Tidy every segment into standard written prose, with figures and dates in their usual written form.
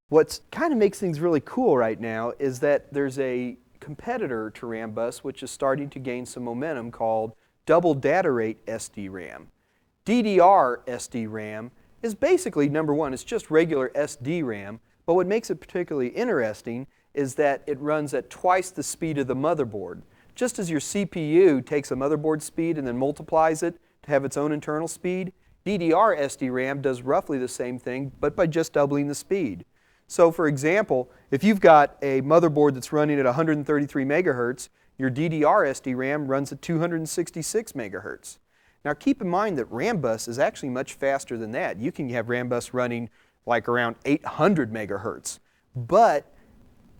What kind of makes things really cool right now is that there's a competitor to RAM bus which is starting to gain some momentum called double data rate SDRAM. DDR SDRAM is basically, number one, it's just regular SDRAM, but what makes it particularly interesting is that it runs at twice the speed of the motherboard. Just as your CPU takes a motherboard speed and then multiplies it to have its own internal speed, DDR SDRAM does roughly the same thing, but by just doubling the speed. So for example, if you've got a motherboard that's running at 133 megahertz, your DDR SDRAM runs at 266 megahertz. Now keep in mind that RAM bus is actually much faster than that. You can have RAM bus running like around 800 megahertz. But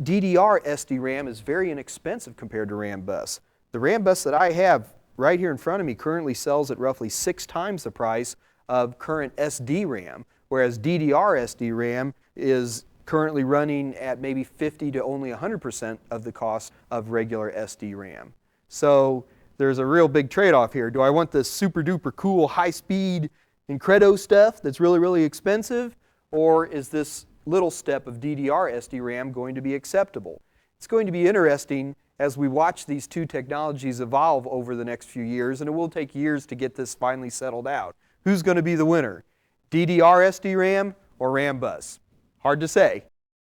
DDR SDRAM is very inexpensive compared to RAM bus. The RAM bus that I have right here in front of me currently sells at roughly 6 times the price of current SDRAM, whereas DDR SDRAM is currently running at maybe 50 to only 100% of the cost of regular SDRAM. So there's a real big trade-off here. Do I want this super duper cool high-speed Incredo stuff that's really, really expensive, or is this little step of DDR SDRAM going to be acceptable? It's going to be interesting as we watch these two technologies evolve over the next few years, and it will take years to get this finally settled out. Who's going to be the winner? DDR SDRAM or RAM bus? Hard to say.